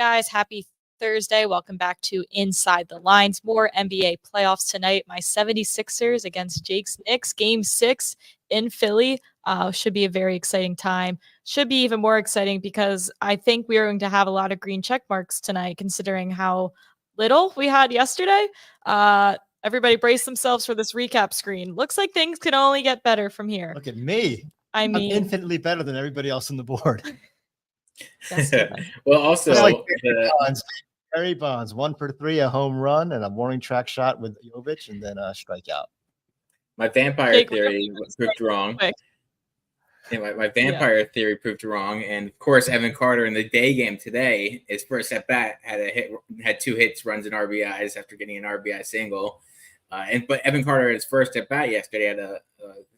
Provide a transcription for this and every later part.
guys? Happy Thursday. Welcome back to Inside the Lines. More NBA playoffs tonight. My 76ers against Jake's Knicks. Game 6 in Philly. Should be a very exciting time. Should be even more exciting because I think we are going to have a lot of green check marks tonight, considering how little we had yesterday. Everybody brace themselves for this recap screen. Looks like things can only get better from here. Look at me. I'm infinitely better than everybody else on the board. Yes, well, also, like Barry Bonds, 1 for 3, a home run, and a warning track shot with Jovic, and then a strikeout. My vampire theory proved wrong. Yeah, my vampire theory proved wrong, and of course, Evan Carter in the day game today, his first at bat had 2 hits, runs, and RBIs after getting an RBI single. But Evan Carter, his first at bat yesterday, had a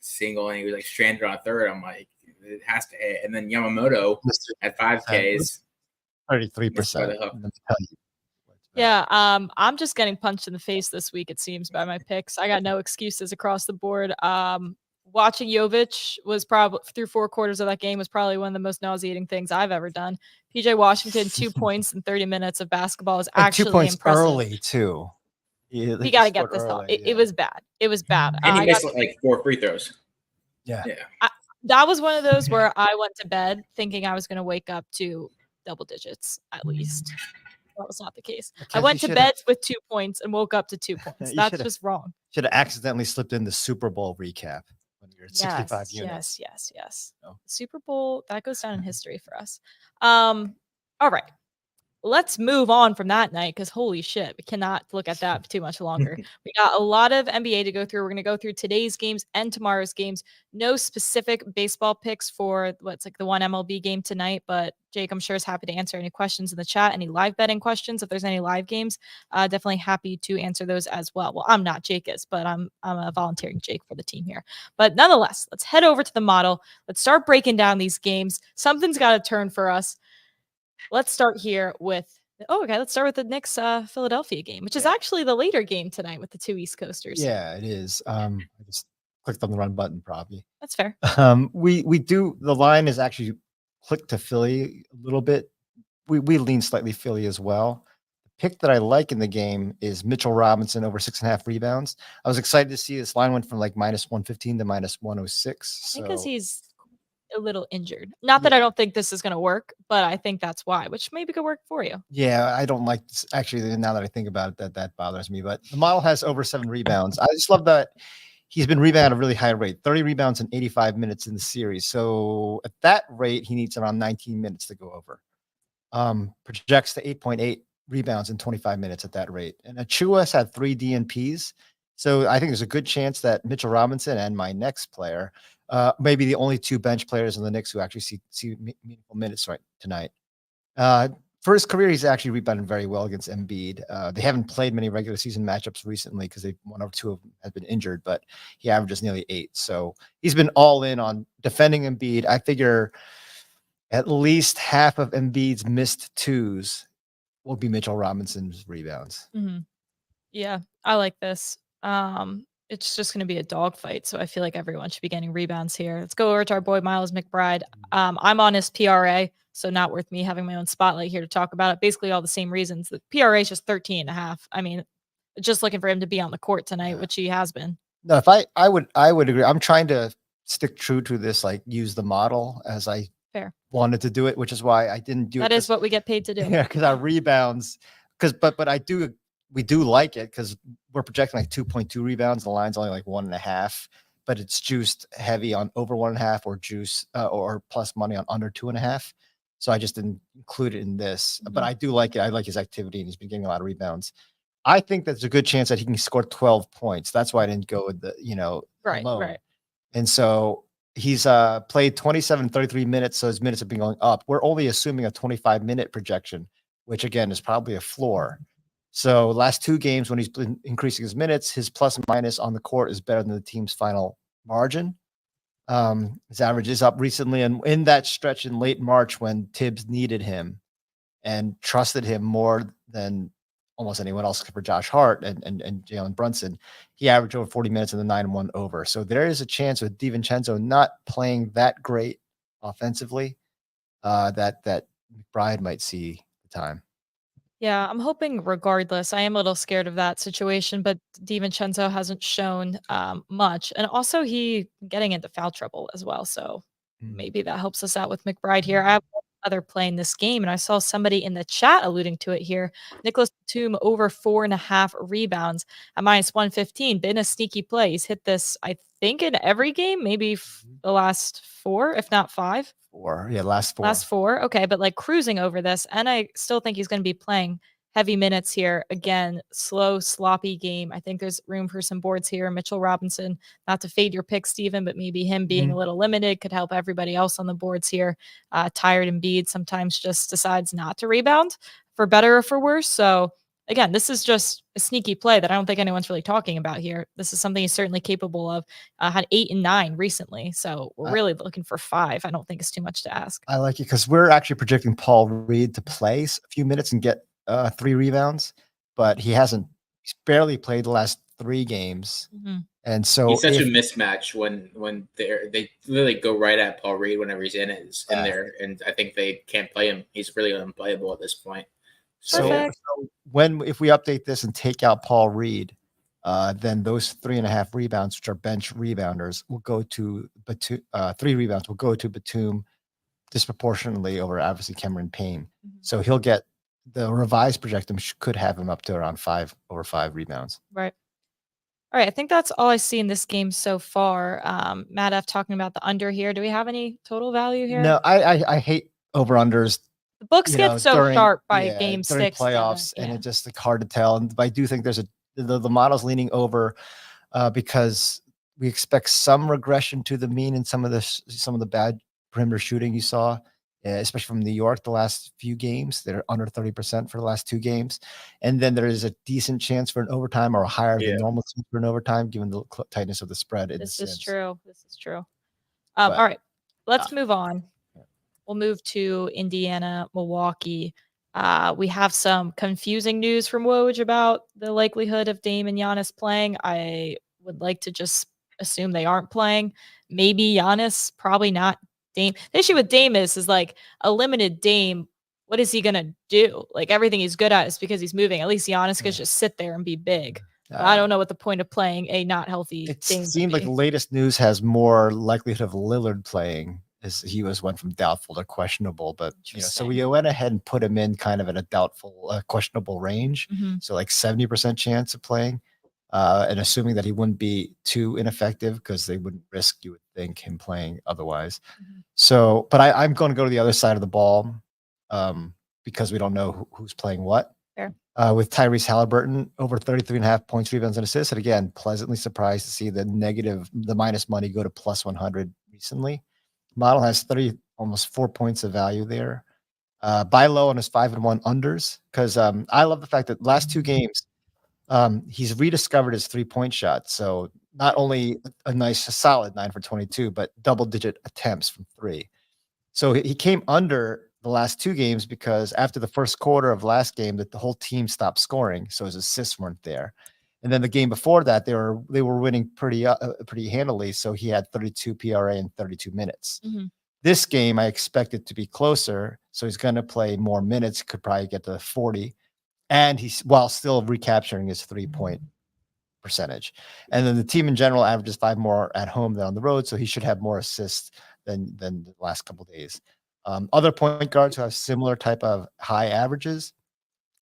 single, and he was like stranded on third. I'm like, it has to hit. And then Yamamoto at 5 Ks, 33%. Yeah, I'm just getting punched in the face this week, it seems, by my picks. I got no excuses across the board. Watching Jovic was probably through 4 quarters of that game was probably one of the most nauseating things I've ever done. PJ Washington, 2 points in 30 minutes of basketball is actually 2 points impressive. Early too. We got to get this off. It was bad. It was bad. And he missed like 4 free throws. Yeah. That was one of those where I went to bed thinking I was going to wake up to double digits at least. That was not the case. I went to bed with 2 points and woke up to 2 points. That's just wrong. Should have accidentally slipped in the Super Bowl recap when you're at 65 units. Yes. No. Super Bowl, that goes down in history for us. All right. Let's move on from that night because holy shit, we cannot look at that too much longer. We got a lot of NBA to go through. We're going to go through today's games and tomorrow's games. No specific baseball picks for what's like the one MLB game tonight, but Jake, I'm sure, is happy to answer any questions in the chat, any live betting questions. If there's any live games, definitely happy to answer those as well. Well, I'm not, Jake is, but I'm a volunteering Jake for the team here. But nonetheless, let's head over to the model. Let's start breaking down these games. Something's got to turn for us. Let's start here with let's start with the Knicks Philadelphia game, which is actually the later game tonight with the 2 East Coasters. Yeah, it is. I just clicked on the run button probably. That's fair. We do, the line is actually clicked to Philly a little bit. We lean slightly Philly as well. The pick that I like in the game is Mitchell Robinson over 6.5 rebounds. I was excited to see this line went from like -115 to -106. Because he's a little injured. Not that I don't think this is going to work, but I think that's why, which maybe could work for you. Yeah, I don't like this. Actually, now that I think about it, that bothers me. But the model has over 7 rebounds. I just love that he's been rebounding at a really high rate, 30 rebounds in 85 minutes in the series. So at that rate, he needs around 19 minutes to go over. Projects to 8.8 rebounds in 25 minutes at that rate. And Achua's had 3 DNPs. So I think there's a good chance that Mitchell Robinson and my next player, maybe the only 2 bench players in the Knicks who actually see meaningful minutes right tonight. For his career, he's actually rebounded very well against Embiid. They haven't played many regular season matchups recently because 1 or 2 of them have been injured, but he averages nearly 8. So he's been all in on defending Embiid. I figure at least half of Embiid's missed 2s will be Mitchell Robinson's rebounds. Mm-hmm. Yeah, I like this. It's just going to be a dogfight, so I feel like everyone should be getting rebounds here. Let's go over to our boy Miles McBride. I'm on his PRA, so not worth me having my own spotlight here to talk about it. Basically all the same reasons. The PRA is just 13.5. I mean, just looking for him to be on the court tonight, which he has been. No, if I would agree. I'm trying to stick true to this, like use the model as I wanted to do it, which is why I didn't do it. That is what we get paid to do. Yeah, because our rebounds, but we do like it because we're projecting like 2.2 rebounds. The line's only like 1.5, but it's juiced heavy on over 1.5 or juice or plus money on under 2.5. So I just didn't include it in this, but I do like it. I like his activity and he's been getting a lot of rebounds. I think there's a good chance that he can score 12 points. That's why I didn't go with the, right. And so he's played 27, 33 minutes. So his minutes have been going up. We're only assuming a 25-minute projection, which again is probably a floor. So last 2 games when he's been increasing his minutes, his plus and minus on the court is better than the team's final margin. His average is up recently, and in that stretch in late March when Tibbs needed him and trusted him more than almost anyone else except for Josh Hart and Jalen Brunson, he averaged over 40 minutes in the 9-1 over. So there is a chance with DiVincenzo not playing that great offensively that McBride might see the time. Yeah, I'm hoping regardless. I am a little scared of that situation, but DiVincenzo hasn't shown much. And also he getting into foul trouble as well. So maybe that helps us out with McBride here. I have one other play in this game, and I saw somebody in the chat alluding to it here. Nicholas Batum over 4.5 rebounds at -115. Been a sneaky play. He's hit this, I think, in every game, maybe the last 4, if not 5. 4. Yeah, last 4. Last 4, okay, but, like, cruising over this, and I still think he's gonna be playing heavy minutes here. Again, slow, sloppy game. I think there's room for some boards here. Mitchell Robinson, not to fade your pick, Steven, but maybe him being a little limited could help everybody else on the boards here. Tired Embiid sometimes just decides not to rebound, for better or for worse, so again, this is just a sneaky play that I don't think anyone's really talking about here. This is something he's certainly capable of. Had 8 and 9 recently, so we're really looking for 5. I don't think it's too much to ask. I like it because we're actually projecting Paul Reed to play a few minutes and get 3 rebounds, but he's barely played the last 3 games. And so he's such a mismatch when they literally go right at Paul Reed whenever he's in there, and I think they can't play him. He's really unplayable at this point. So if we update this and take out Paul Reed, then those 3.5 rebounds, which are bench rebounders, will go to Batum. 3 rebounds will go to Batum disproportionately over obviously Cameron Payne. So he'll get the revised projection could have him up to around 5 rebounds. Right. All right. I think that's all I see in this game so far. Matt F talking about the under here. Do we have any total value here? No, I hate over unders. The books get so sharp by game during 6 playoffs, and it's just hard to tell. And I do think there's the model's leaning over because we expect some regression to the mean in some of the bad perimeter shooting you saw, especially from New York the last few games. They're under 30% for the last 2 games, and then there is a decent chance for an overtime or a higher than normal chance for an overtime given the tightness of the spread. This is true. All right, let's move on. We'll move to Indiana, Milwaukee. We have some confusing news from Woj about the likelihood of Dame and Giannis playing. I would like to just assume they aren't playing. Maybe Giannis, probably not Dame. The issue with Dame is like a limited Dame. What is he going to do? Like everything he's good at is because he's moving. At least Giannis could just sit there and be big. I don't know what the point of playing a not healthy Dame. It seemed like the latest news has more likelihood of Lillard playing. As he went from doubtful to questionable, but so we went ahead and put him in kind of in a doubtful, questionable range. So like 70% chance of playing, and assuming that he wouldn't be too ineffective because they wouldn't risk, you would think, him playing otherwise. So, but I'm going to go to the other side of the ball because we don't know who's playing what. With Tyrese Halliburton over 33.5 points, rebounds, and assists, and again, pleasantly surprised to see the minus money go to plus 100 recently. Model has almost 4 points of value there. Buy low on his 5-1 unders because I love the fact that last 2 games he's rediscovered his 3-point shot. So not only a solid 9 for 22, but double-digit attempts from 3. So he came under the last 2 games because after the first quarter of last game, that the whole team stopped scoring, so his assists weren't there. And then the game before that, they were winning pretty handily. So he had 32 PRA in 32 minutes. This game, I expect it to be closer. So he's going to play more minutes. Could probably get to 40, and he's while still recapturing his 3-point percentage. And then the team in general averages 5 more at home than on the road. So he should have more assists than the last couple of days. Other point guards who have similar type of high averages.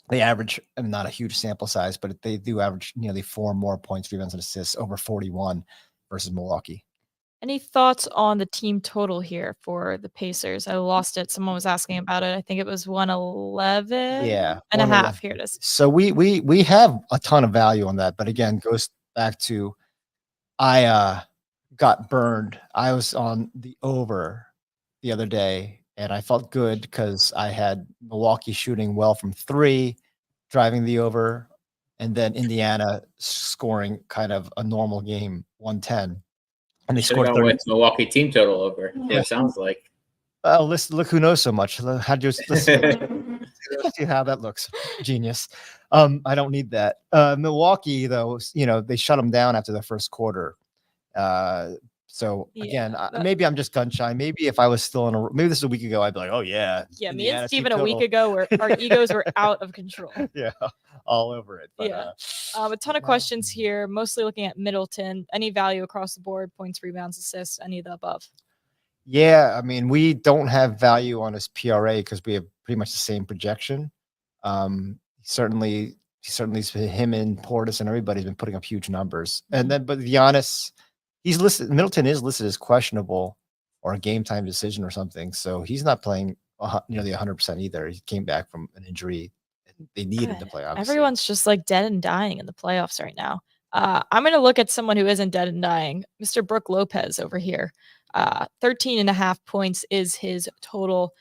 They average, not a huge sample size, but they do average nearly 4 more points, rebounds, and assists over 41 versus Milwaukee. Any thoughts on the team total here for the Pacers? I lost it. Someone was asking about it. I think it was 111. Yeah, and a half. Here it is. So we have a ton of value on that, but again, goes back to I got burned. I was on the over the other day, and I felt good because I had Milwaukee shooting well from 3, driving the over, and then Indiana scoring kind of a normal game, 110. And they scored 30. With Milwaukee team total over. Yeah, it sounds like. Look who knows so much. How'd you listen? See how that looks. Genius. I don't need that. Milwaukee, though, they shut them down after the first quarter. So again, Yeah, maybe I'm just gun shy. Maybe if I was still maybe this is a week ago, I'd be like, oh yeah. me and Indiana Steven team a week total. ago, our egos were out of control. Yeah, all over it. But, Yeah. A ton of questions here, mostly looking at Middleton. Any value across the board, points, rebounds, assists, any of the above? Yeah, I mean, we don't have value on his PRA because we have pretty much the same projection. Certainly him and Portis and everybody's been putting up huge numbers. And then, but Giannis, he's listed. Middleton is listed as questionable or a game time decision or something. So he's not playing nearly 100% either. He came back from an injury. And they need him to play. Obviously, everyone's just like dead and dying in the playoffs right now. I'm going to look at someone who isn't dead and dying. Mr. Brook Lopez over here. 13.5 points is his total.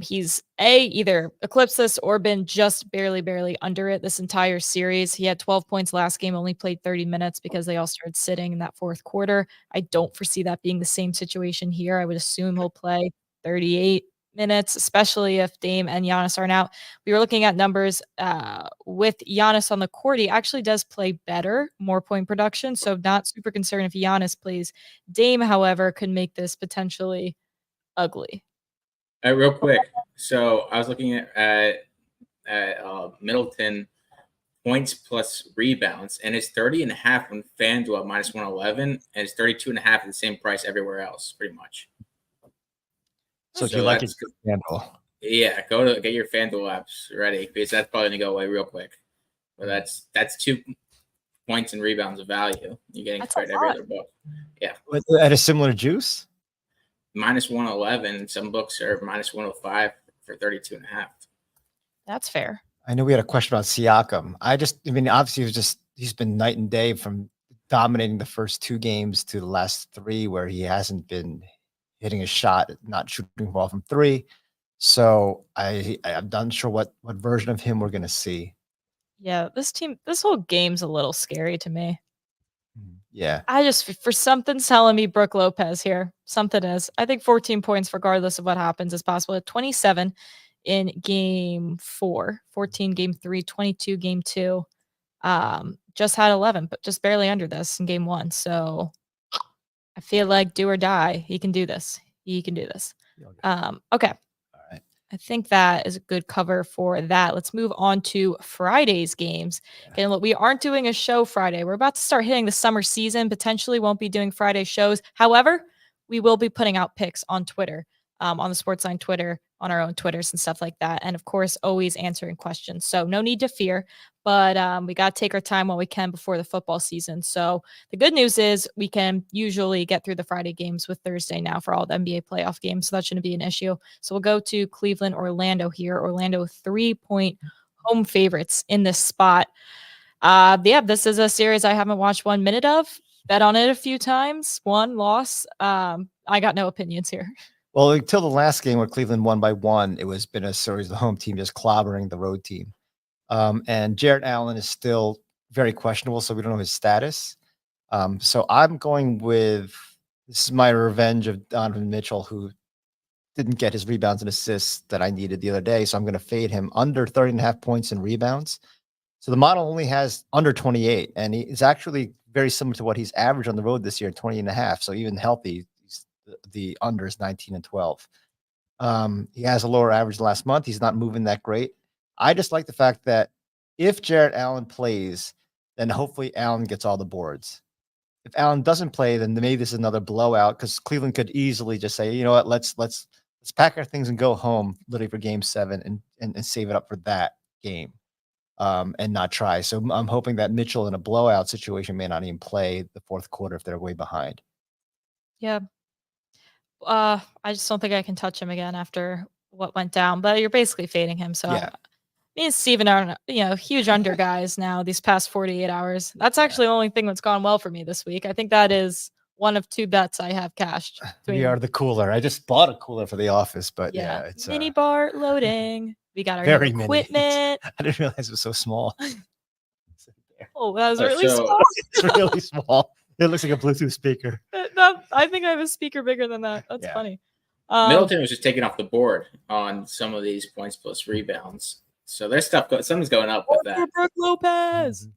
He's either eclipsed this or been just barely under it this entire series. He had 12 points last game, only played 30 minutes because they all started sitting in that fourth quarter. I don't foresee that being the same situation here. I would assume he'll play 38 minutes, especially if Dame and Giannis aren't out. We were looking at numbers with Giannis on the court. He actually does play better, more point production. So not super concerned if Giannis plays. Dame, however, could make this potentially ugly. Real quick. So I was looking at Middleton points plus rebounds, and it's 30.5 on FanDuel at -111, and it's 32.5 at the same price everywhere else, pretty much. So if you like it, FanDuel. Yeah, get your FanDuel apps ready because that's probably gonna go away real quick. But that's 2 points and rebounds of value. You're getting credit every other book. Yeah. At a similar juice? -111. Some books are -105 for 32.5. That's fair. I know we had a question about Siakam. Obviously he's been night and day from dominating the first 2 games to the last 3 where he hasn't been hitting a shot, not shooting ball from 3. So I'm not sure what version of him we're going to see. Yeah, this whole game's a little scary to me. Yeah. For something's telling me Brook Lopez here. Something is. I think 14 points, regardless of what happens, is possible. At 27 in game 4, 14 game 3, 22 game 2. Just had 11, but just barely under this in game 1. So I feel like do or die. He can do this. Okay. I think that is a good cover for that. Let's move on to Friday's games. Okay, look, we aren't doing a show Friday. We're about to start hitting the summer season. Potentially won't be doing Friday shows. However, we will be putting out picks on Twitter, on the Sportsline Twitter, on our own Twitters and stuff like that. And of course, always answering questions. So no need to fear, but we got to take our time while we can before the football season. So the good news is we can usually get through the Friday games with Thursday now for all the NBA playoff games. So that shouldn't be an issue. So we'll go to Cleveland, Orlando here. Orlando 3-point home favorites in this spot. This is a series I haven't watched 1 minute of. Bet on it a few times. Won, loss. I got no opinions here. Well, until the last game where Cleveland won by 1, it was been a series of the home team just clobbering the road team. And Jarrett Allen is still very questionable, so we don't know his status. So I'm going with, this is my revenge of Donovan Mitchell, who didn't get his rebounds and assists that I needed the other day. So I'm going to fade him under 30.5 points in rebounds. So the model only has under 28, and he is actually very similar to what he's averaged on the road this year, 20.5. So even healthy, the under is 19 and 12. He has a lower average last month. He's not moving that great. I just like the fact that if Jarrett Allen plays, then hopefully Allen gets all the boards. If Allen doesn't play, then maybe this is another blowout because Cleveland could easily just say, you know what, let's pack our things and go home literally for game 7 and save it up for that game and not try. So I'm hoping that Mitchell in a blowout situation may not even play the fourth quarter if they're way behind. Yeah. I just don't think I can touch him again after what went down, but you're basically fading him. So yeah. Me and Steven are, huge under guys now these past 48 hours. That's actually the only thing that's gone well for me this week. I think that is one of 2 bets I have cashed. We are the cooler. I just bought a cooler for the office, but it's mini bar loading. We got our very new equipment. I didn't realize it was so small. Oh, that was really small. It's really small. It looks like a Bluetooth speaker. I think I have a speaker bigger than that. That's funny. Middleton was just taken off the board on some of these points plus rebounds. So there's something's going up with that. Brook Lopez.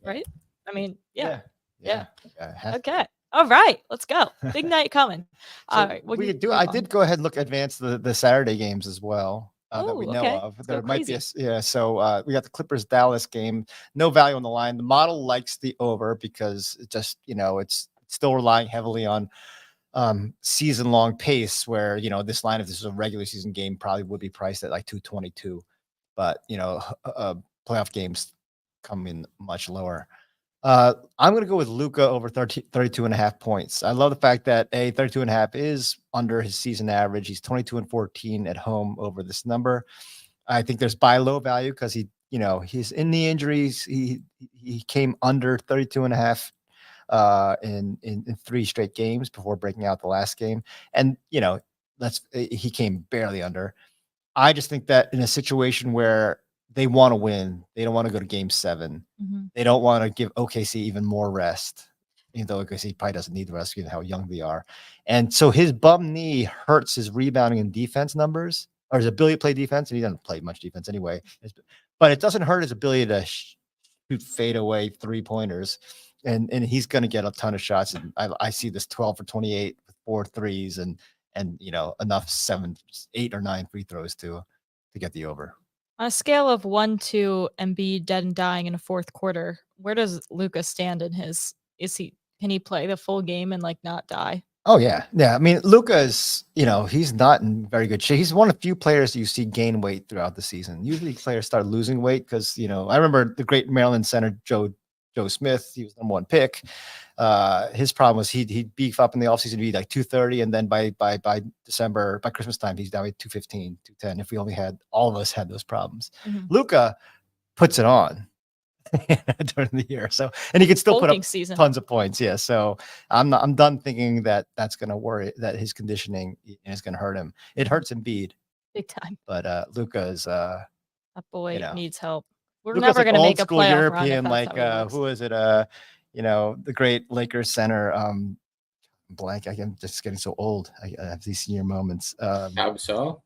Right? I mean, yeah. Yeah. Yeah, okay. All right. Let's go. Big night coming. All right. I did go ahead and advance the Saturday games as well. That we know of. There might be so we got the Clippers Dallas game. No value on the line. The model likes the over because it just it's still relying heavily on season long pace. Where this line, if this is a regular season game, probably would be priced at like 222, but playoff games come in much lower. I'm going to go with Luka over 32.5 points. I love the fact that 32.5 is under his season average. He's 22-14 at home over this number. I think there's buy low value because he's in the injuries. He came under 32.5 in 3 straight games before breaking out the last game. And, he came barely under. I just think that in a situation where they want to win, they don't want to go to game 7. Mm-hmm. They don't want to give OKC even more rest, even though OKC probably doesn't need the rest given how young they are. And so his bum knee hurts his rebounding and defense numbers, or his ability to play defense. And he doesn't play much defense anyway, but it doesn't hurt his ability to shoot fadeaway 3-pointers. And he's going to get a ton of shots. And I see this 12 for 28 with 4 threes and enough 7, 8 or 9 free throws to get the over. On a scale of 1 to Embiid dead and dying in a fourth quarter, where does Luka stand in his? Can he play the full game and not die? Oh yeah. I mean, Luka is he's not in very good shape. He's one of the few players you see gain weight throughout the season. Usually players start losing weight because I remember the great Maryland center Joe Smith. He was the number 1 pick. His problem was he'd beef up in the offseason, be like 230, and then by December, by Christmas time, he's down at 215, 210. If we only had all of us had those problems. Mm-hmm. Luka puts it on during the year, and he can still put up tons of points. Yeah, so I'm done thinking that that's going to worry, that his conditioning is going to hurt him. It hurts Embiid big time, but Luka is that boy needs help. We're Luka's never going to make a playoff European run who is it? The great Lakers center. Blank. I'm just getting so old. I have these senior moments. Absol?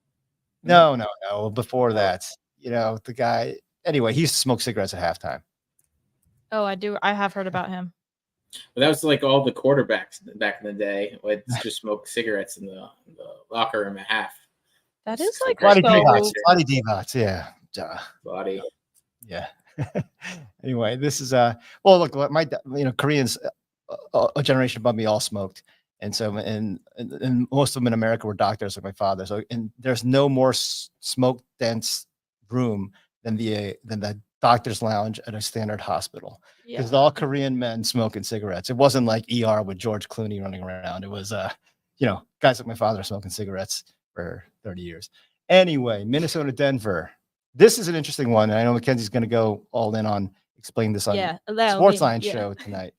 No. Before that, the guy. Anyway, he used to smoke cigarettes at halftime. Oh, I do. I have heard about him. Well, that was like all the quarterbacks back in the day would just smoke cigarettes in the locker room at half. That is like Body Divots, yeah. Body. Yeah. Anyway, this is look, my Koreans a generation above me all smoked, and so and most of them in America were doctors like my father. So and there's no more smoke dense room than the doctor's lounge at a standard hospital because all Korean men smoking cigarettes. It wasn't like ER with George Clooney running around. It was guys like my father smoking cigarettes for 30 years. Anyway, Minnesota, Denver. This is an interesting one. And I know Mackenzie's going to go all in on explaining this on Sportsline show tonight.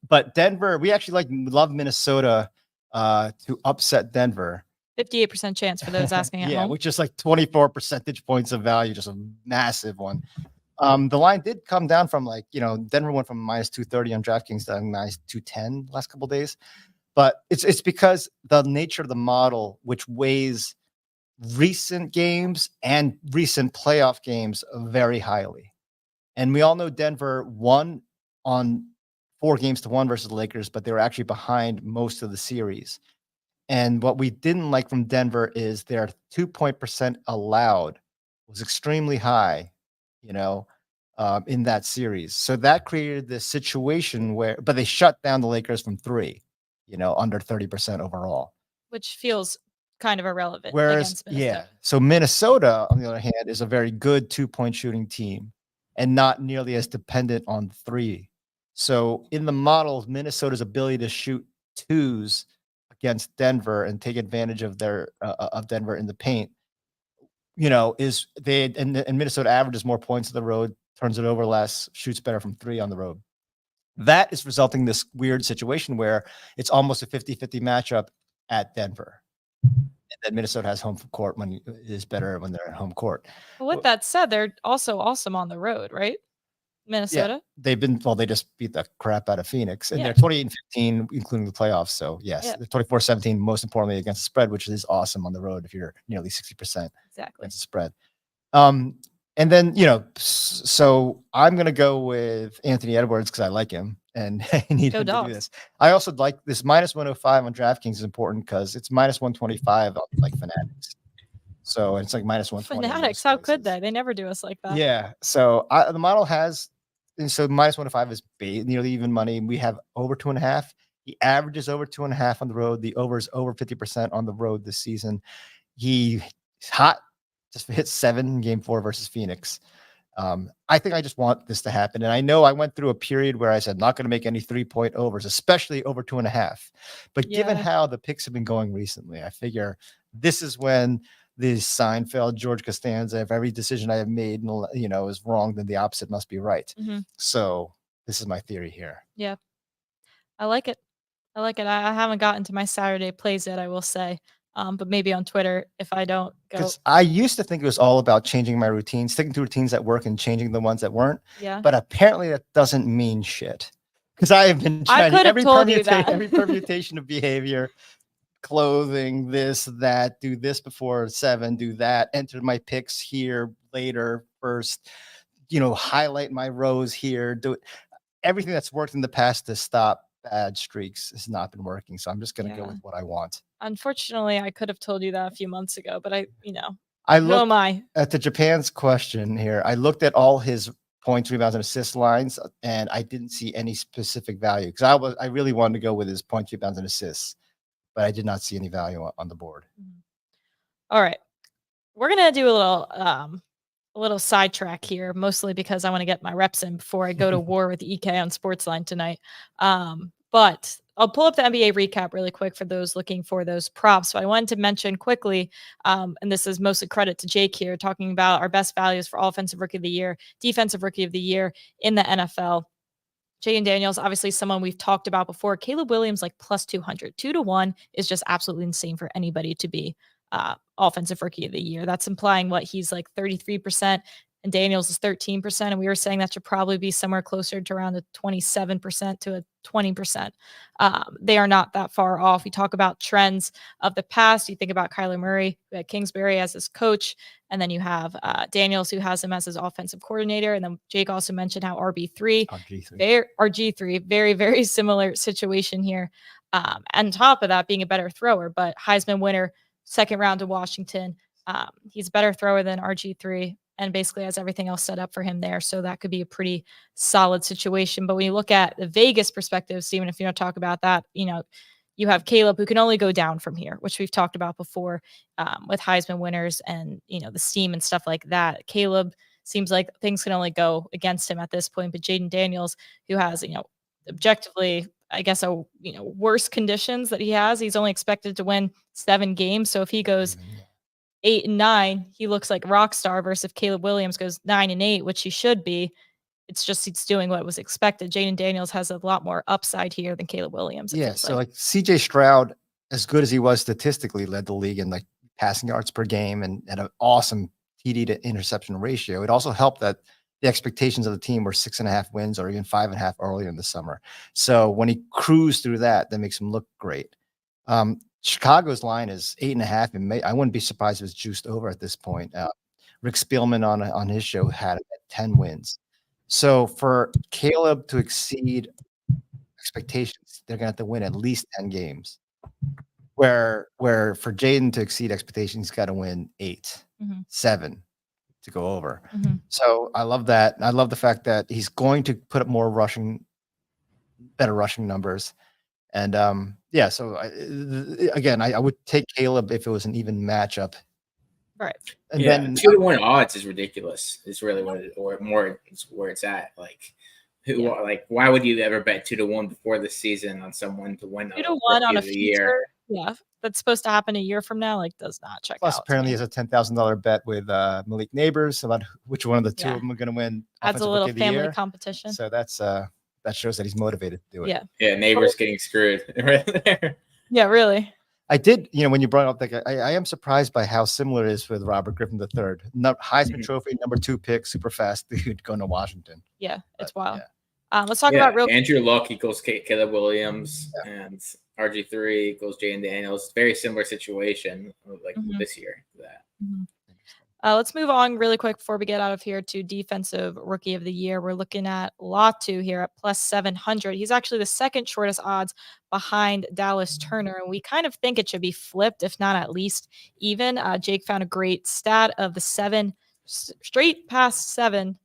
But Denver, we actually love Minnesota to upset Denver. 58% chance for those asking at home. Which is like 24 percentage points of value, just a massive one. The line did come down from Denver went from minus 230 on DraftKings to minus 210 last couple of days. But it's because the nature of the model, which weighs recent games and recent playoff games very highly. And we all know Denver won on 4-1 versus the Lakers, but they were actually behind most of the series. And what we didn't like from Denver is their 2-point percent allowed was extremely high, in that series. So that created this situation but they shut down the Lakers from 3, under 30% overall. Which feels kind of irrelevant. Whereas, so Minnesota, on the other hand, is a very good 2-point shooting team and not nearly as dependent on 3. So in the model, Minnesota's ability to shoot 2s against Denver and take advantage of of Denver in the paint, is and Minnesota averages more points on the road, turns it over less, shoots better from 3 on the road. That is resulting in this weird situation where it's almost a 50-50 matchup at Denver. And then Minnesota has home court when it is better when they're at home court. But with that said, they're also awesome on the road, right? Minnesota. Yeah, they've been they just beat the crap out of Phoenix, and they're 28-15, including the playoffs. So yes, they're 24-17, most importantly against the spread, which is awesome on the road if you're nearly 60% against the spread. And then, so I'm going to go with Anthony Edwards because I like him and I need him to do this. I also like this minus 105 on DraftKings is important because it's minus 125 on like Fanatics. So it's like minus 120. Fanatics, how could they? They never do us like that. Yeah. So the model has, and so minus 105 is nearly even money. We have over 2.5. He averages over 2.5 on the road. The over is over 50% on the road this season. He's hot. Just hit 7 in game 4 versus Phoenix. I think I just want this to happen. And I know I went through a period where I said not going to make any 3-point overs, especially over 2.5. But given how the picks have been going recently, I figure this is when the Seinfeld, George Costanza, if every decision I have made, is wrong, then the opposite must be right. Mm-hmm. So this is my theory here. Yeah. I like it. I haven't gotten to my Saturday plays yet, I will say. But maybe on Twitter if I don't go. Because I used to think it was all about changing my routine, sticking to routines that work and changing the ones that weren't. Yeah. But apparently that doesn't mean shit. Because I have been trying every permutation of behavior, clothing, this, that, do this before 7, do that, enter my picks here later first, highlight my rows here, do it. Everything that's worked in the past to stop bad streaks has not been working. So I'm just going to go with what I want. Unfortunately, I could have told you that a few months ago, but I looked at the Japan's question here. I looked at all his points, rebounds, and assist lines, and I didn't see any specific value because I really wanted to go with his points, rebounds, and assists, but I did not see any value on the board. All right, we're gonna do a little sidetrack here, mostly because I want to get my reps in before I go to war with EK on Sportsline tonight. But I'll pull up the NBA recap really quick for those looking for those props. So I wanted to mention quickly, and this is mostly credit to Jake here, talking about our best values for offensive rookie of the year, defensive rookie of the year in the NFL. Jaden Daniels, obviously someone we've talked about before. Caleb Williams, like plus 200. 2-1 is just absolutely insane for anybody to be offensive rookie of the year. That's implying what he's like 33%. And Daniels is 13%. And we were saying that should probably be somewhere closer to around a 27% to a 20%. They are not that far off. We talk about trends of the past. You think about Kyler Murray, who had Kingsbury as his coach. And then you have Daniels, who has him as his offensive coordinator. And then Jake also mentioned how RG3, very, very similar situation here. On top of that, being a better thrower, but Heisman winner, second round to Washington. He's a better thrower than RG3. And basically has everything else set up for him there. So that could be a pretty solid situation. But when you look at the Vegas perspective, Steven, if you don't talk about that, you have Caleb who can only go down from here, which we've talked about before with Heisman winners and, the steam and stuff like that. Caleb seems like things can only go against him at this point. But Jaden Daniels, who has, objectively, I guess, worse conditions that he has, he's only expected to win 7 games. So if he goes 8-9, he looks like a rock star versus if Caleb Williams goes 9-8, which he should be. It's just he's doing what was expected. Jaden Daniels has a lot more upside here than Caleb Williams. Yeah, so like CJ Stroud, as good as he was statistically, led the league in like passing yards per game and had an awesome TD to interception ratio. It also helped that the expectations of the team were 6.5 wins or even 5.5 earlier in the summer. So when he cruised through that makes him look great. Chicago's line is 8.5, and I wouldn't be surprised if it's juiced over at this point. Rick Spielman on his show had it at 10 wins. So for Caleb to exceed expectations, they're gonna have to win at least 10 games. Where for Jaden to exceed expectations, he's got to win 8, 7 to go over. So I love that. I love the fact that he's going to put up more better rushing numbers. And so I would take Caleb if it was an even matchup. Right. And then 2-1 odds is ridiculous. It's really where it's at. Like, why would you ever bet 2-1 before the season on someone to win 2-1 on a future? Yeah, that's supposed to happen a year from now. Like, does not check Plus, out. apparently, he has a $10,000 bet with Malik Neighbors about which one of the two of them are going to win. Adds a little family competition. So that shows that he's motivated to do it. Yeah, Neighbors getting screwed right there. Yeah, really. I did, when you brought up that guy, I am surprised by how similar it is with Robert Griffin III. Heisman Trophy, number 2 pick, super fast dude going to Washington. Yeah, it's wild. Let's talk about Andrew Luck equals Caleb Williams, and RG3 equals Jaden Daniels. Very similar situation, this year to that. Let's move on really quick before we get out of here to defensive rookie of the year. We're looking at Latu here at plus 700. He's actually the second shortest odds behind Dallas Turner. And we kind of think it should be flipped, if not at least even. Jake found a great stat of the straight past 7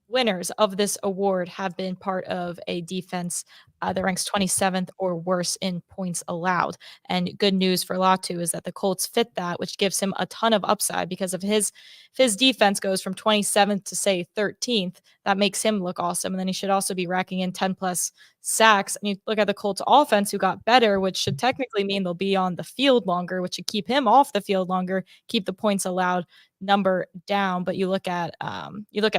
winners of this award have been part of a defense that ranks 27th or worse in points allowed. And good news for Latu is that the Colts fit that, which gives him a ton of upside because if his defense goes from 27th to say 13th, that makes him look awesome. And then he should also be racking in 10 plus sacks. And you look at the Colts offense who got better, which should technically mean they'll be on the field longer, which should keep him off the field longer, keep the points allowed number down. But you look at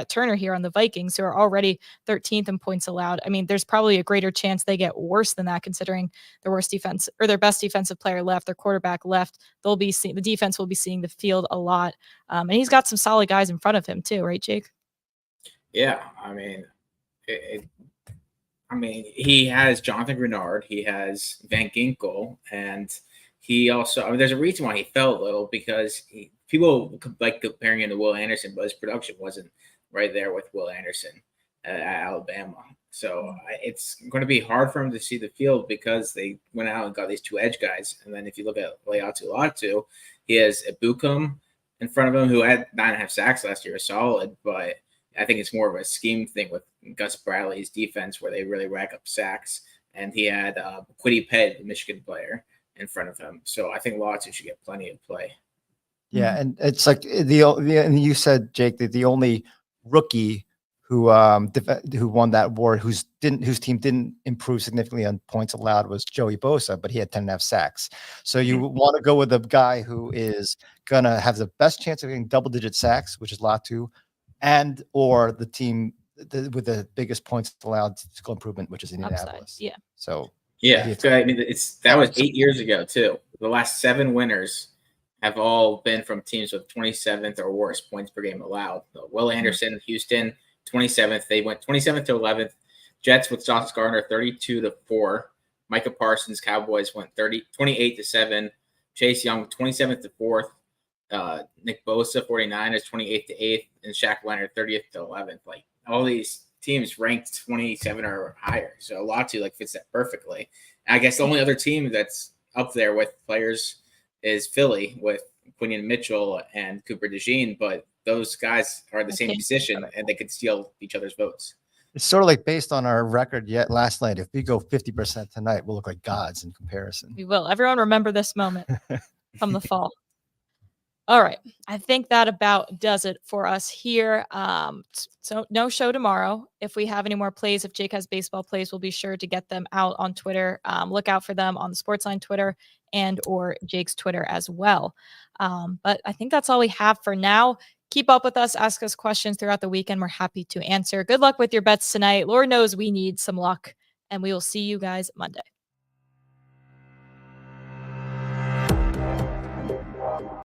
Turner here on the Vikings, who are already 13th in points allowed. I mean, there's probably a greater chance they get worse than that, considering their worst defense or their best defensive player left, their quarterback left. The defense will be seeing the field a lot, and he's got some solid guys in front of him too, right, Jake? Yeah, I mean, he has Jonathan Grenard, he has Van Ginkel, and he also. There's a reason why he fell a little because people like comparing him to Will Anderson, but his production wasn't right there with Will Anderson at Alabama. So it's going to be hard for him to see the field because they went out and got these 2 edge guys. And then if you look at Latu, he has Ibukum in front of him who had 9.5 sacks last year, solid. But I think it's more of a scheme thing with Gus Bradley's defense where they really rack up sacks. And he had Kwity Paye, the Michigan player, in front of him. So I think Latu should get plenty of play. Yeah, and it's like and you said, Jake, that the only rookie who won that award, whose team didn't improve significantly on points allowed, was Joey Bosa, but he had 10.5 sacks. So you want to go with a guy who is gonna have the best chance of getting double-digit sacks, which is Latu, and or the team with the biggest points allowed statistical improvement, which is Indianapolis. Upside, yeah. So yeah, I mean that was 8 years ago too. The last 7 winners have all been from teams with 27th or worse points per game allowed. So Will Anderson, Houston, 27th. They went 27th to 11th. Jets with Sauce Gardner, 32-4. Micah Parsons, Cowboys went 28-7. Chase Young, 27th to 4th. Nick Bosa, 49ers, 28th to 8th. And Shaq Leonard, 30th to 11th. Like all these teams ranked 27 or higher. So Latu fits that perfectly. And I guess the only other team that's up there with players is Philly with Quinion Mitchell and Cooper DeJean, but those guys are the same position and they could steal each other's votes. It's sort of like based on our record yet last night. If we go 50% tonight, we'll look like gods in comparison. We will. Everyone remember this moment from the fall. All right. I think that about does it for us here. So no show tomorrow. If we have any more plays, if Jake has baseball plays, we'll be sure to get them out on Twitter. Look out for them on the Sportsline Twitter and or Jake's Twitter as well. But I think that's all we have for now. Keep up with us. Ask us questions throughout the weekend. We're happy to answer. Good luck with your bets tonight. Lord knows we need some luck. And we will see you guys Monday.